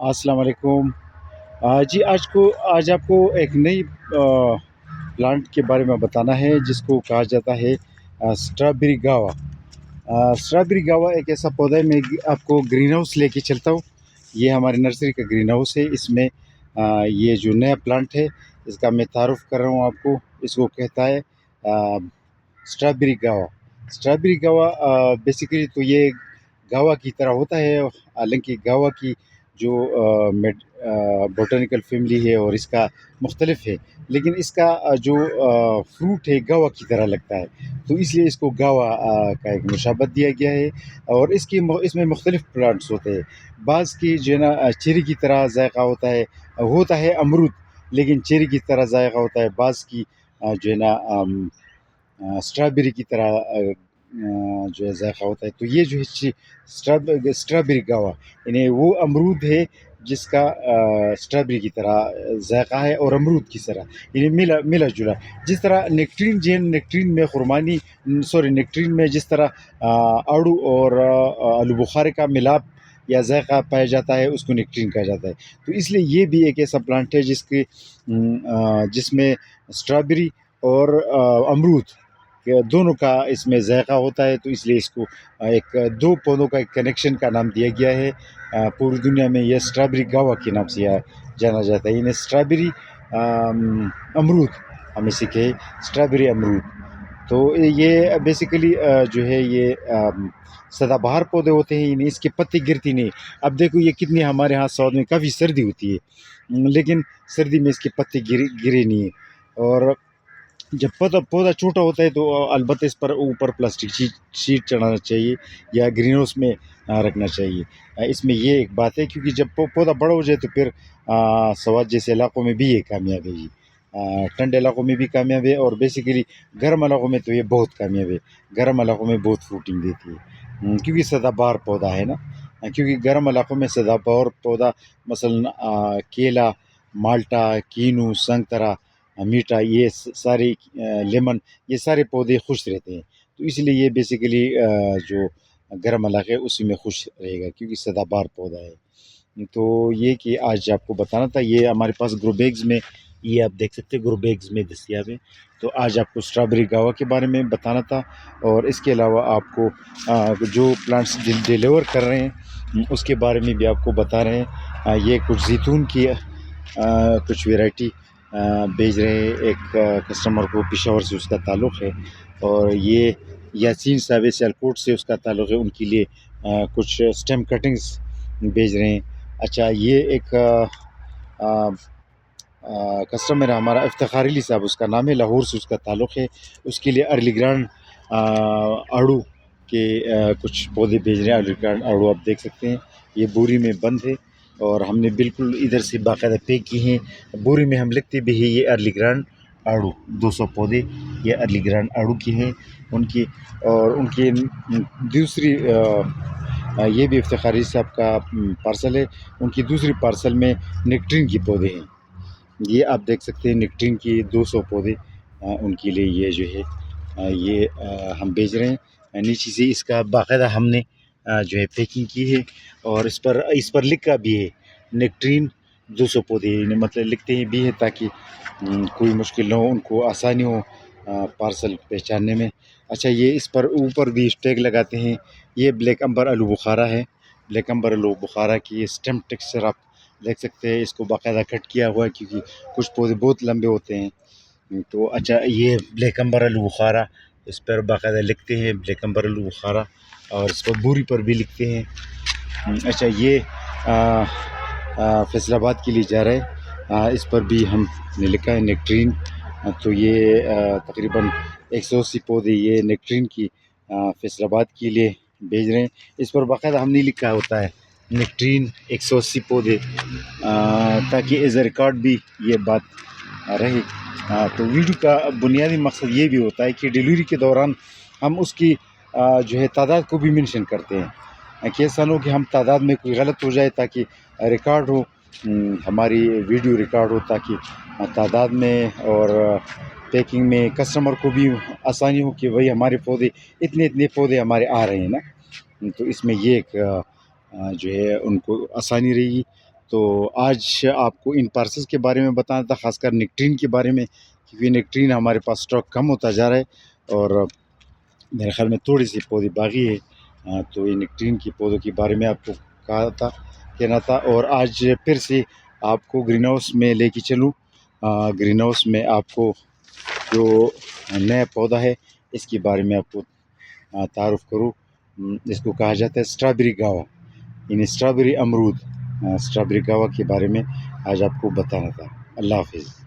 السلام علیکم۔ جی آج آپ کو ایک نئی پلانٹ کے بارے میں بتانا ہے جس کو کہا جاتا ہے اسٹرابیری گاوا۔ اسٹرابیری گاوا ایک ایسا پودا ہے، میں آپ کو گرین ہاؤس لے کے چلتا ہوں۔ یہ ہماری نرسری کا گرین ہاؤس ہے۔ اس میں یہ جو نیا پلانٹ ہے اس کا میں تعارف کر رہا ہوں آپ کو۔ اس کو کہتا ہے اسٹرابیری گاوا۔ اسٹرابیری گاوا بیسیکلی تو یہ گاوا کی طرح ہوتا ہے، حالانکہ گاوا کی جو بوٹینیکل فیملی ہے اور اس کا مختلف ہے، لیکن اس کا جو فروٹ ہے گاوا کی طرح لگتا ہے، تو اس لیے اس کو گاوا کا ایک مشابت دیا گیا ہے۔ اور اس میں مختلف پلانٹس ہوتے ہیں۔ بعض کی جو ہے نا چیری کی طرح ذائقہ ہوتا ہے امرود، لیکن چیری کی طرح ذائقہ ہوتا ہے۔ بعض کی جو ہے نا اسٹرابیری کی طرح جو ہے ذائقہ ہوتا ہے۔ تو یہ جو ہے اسٹرابیری گاوا، یعنی وہ امرود ہے جس کا اسٹرابیری کی طرح ذائقہ ہے اور امرود کی طرح، یعنی ملا جلا۔ جس طرح نیکٹرین میں نیکٹرین میں جس طرح آڑو اور آلو بخارے کا ملاپ یا ذائقہ پایا جاتا ہے، اس کو نیکٹرین کہا جاتا ہے۔ تو اس لیے یہ بھی ایک ایسا پلانٹ ہے جس میں اسٹرابیری اور امرود دونوں کا اس میں ذائقہ ہوتا ہے، تو اس لیے اس کو دو پودوں کا ایک کنیکشن کا نام دیا گیا ہے۔ پوری دنیا میں یہ اسٹرابیری گاوا کے نام سے جانا جاتا ہے، یعنی اسٹرابیری امرود، ہم اسے کہیں اسٹرابیری امرود۔ تو یہ بیسیکلی جو ہے یہ سدا بہار پودے ہوتے ہیں، یعنی اس کے پتے گرتی نہیں۔ اب دیکھو یہ کتنی ہمارے ہاں ساؤتھ میں کافی سردی ہوتی ہے، لیکن سردی میں اس کے پتے گرے نہیں ہیں۔ اور جب پودا چھوٹا ہوتا ہے تو البتہ اس پر اوپر پلاسٹک شیٹ چڑھانا چاہیے یا گرین ہاؤس میں رکھنا چاہیے۔ اس میں یہ ایک بات ہے، کیونکہ جب پودا بڑا ہو جائے تو پھر سوات جیسے علاقوں میں بھی یہ کامیاب ہے۔ ٹھنڈے علاقوں میں بھی کامیاب ہے، اور بیسیکلی گرم علاقوں میں تو یہ بہت کامیاب ہے۔ گرم علاقوں میں بہت فروٹنگ دیتی ہے، کیونکہ سدا بہار پودا ہے نا۔ کیونکہ گرم علاقوں میں سدا بہار پودا مثلاً کیلا، مالٹا، کینو، سنگترا، میٹھا، یہ سارے لیمن، یہ سارے پودے خوش رہتے ہیں۔ تو اس لیے یہ بیسیکلی جو گرم علاقے اسی میں خوش رہے گا، کیونکہ سدا بہار پودا ہے۔ تو یہ کہ آج آپ کو بتانا تھا، یہ ہمارے پاس گرو بیگز میں، یہ آپ دیکھ سکتے گرو بیگز میں دستیاب ہے۔ تو آج آپ کو اسٹرابیری گاوا کے بارے میں بتانا تھا، اور اس کے علاوہ آپ کو جو پلانٹس ڈیلیور کر رہے ہیں اس کے بارے میں بھی آپ کو بتا رہے ہیں۔ یہ کچھ زیتون کی کچھ ویرائٹی بھیج رہے ہیں ایک کسٹمر کو، پشاور سے اس کا تعلق ہے، اور یہ یاسین صاحب سیالکوٹ سے اس کا تعلق ہے، ان کے لیے کچھ سٹیم کٹنگز بھیج رہے ہیں۔ اچھا، یہ ایک کسٹمر ہے ہمارا افتخار علی صاحب، اس کا نام ہے، لاہور سے اس کا تعلق ہے، اس کے لیے ارلی گرانڈ آڑو کے کچھ پودے بھیج رہے ہیں۔ ارلی گرانڈ آڑو آپ دیکھ سکتے ہیں، یہ بوری میں بند ہے، اور ہم نے بالکل ادھر سے باقاعدہ پیک کی ہیں۔ بوری میں ہم لکھتے بھی ہیں یہ ارلی گرانڈ آڑو 200 پودے، یہ ارلی گرانڈ آڑو کی ہیں ان کی۔ اور ان کی دوسری یہ بھی افتخار علی صاحب کا پارسل ہے، ان کی دوسری پارسل میں نیکٹرین کی پودے ہیں۔ یہ آپ دیکھ سکتے ہیں نیکٹرین کی 200 پودے ان کے لیے یہ جو ہے یہ ہم بھیج رہے ہیں۔ نیچے سے اس کا باقاعدہ ہم نے جو ہے پیکنگ کی ہے، اور اس پر لکھا بھی ہے نیکٹرین 200 پودے، مطلب لکھتے ہیں بھی ہے تاکہ کوئی مشکل نہ ہو، ان کو آسانی ہو پارسل پہچاننے میں۔ اچھا، یہ اس پر اوپر بھی ٹیگ لگاتے ہیں، یہ بلیک امبر آلو بخارا ہے۔ بلیک امبر آلو بخارا کی اسٹیم ٹیکسچر آپ دیکھ سکتے ہیں، اس کو باقاعدہ کٹ کیا ہوا ہے کیونکہ کچھ پودے بہت لمبے ہوتے ہیں۔ تو اچھا، یہ بلیک امبر آلو بخارا اس پر باقاعدہ لکھتے ہیں، بلیک امبر آلو بخارا، اور اس پر بوری پر بھی لکھتے ہیں۔ اچھا، یہ فیصل آباد کے لیے جا رہا ہے، اس پر بھی ہم نے لکھا ہے نیکٹرین۔ تو یہ تقریباً 180 پودے یہ نیکٹرین کی فیصل آباد کے لیے بھیج رہے ہیں۔ اس پر باقاعدہ ہم نے لکھا ہوتا ہے نیکٹرین 180 پودے، تاکہ ایز اے ریکارڈ بھی یہ بات رہے۔ تو ویڈیو کا بنیادی مقصد یہ بھی ہوتا ہے کہ ڈیلیوری کے دوران ہم اس کی جو ہے تعداد کو بھی مینشن کرتے ہیں، کہ ایسا نہ ہو کہ ہم تعداد میں کوئی غلط ہو جائے، تاکہ ریکارڈ ہو، ہماری ویڈیو ریکارڈ ہو، تاکہ تعداد میں اور پیکنگ میں کسٹمر کو بھی آسانی ہو کہ بھئی ہمارے پودے اتنے پودے ہمارے آ رہے ہیں نا۔ تو اس میں یہ ایک جو ہے ان کو آسانی رہے گی۔ تو آج آپ کو ان پارسلز کے بارے میں بتانا تھا، خاص کر نیکٹرین کے بارے میں، کیونکہ نیکٹرین ہمارے پاس اسٹاک کم ہوتا جا رہا ہے، اور میرے خیال میں تھوڑی سی پودے باقی ہے. تو یہ نیکٹرین کی پودوں کے بارے میں آپ کو کہنا تھا. اور آج پھر سے آپ کو گرین ہاؤس میں لے کے چلوں. گرین ہاؤس میں آپ کو جو نیا پودا ہے اس کے بارے میں آپ کو تعارف کروں. اس کو کہا جاتا ہے اسٹرابیری گاوا، یعنی اسٹرابیری امرود. اسٹرابیری گاوا کے بارے میں آج آپ کو بتانا تھا. اللہ حافظ.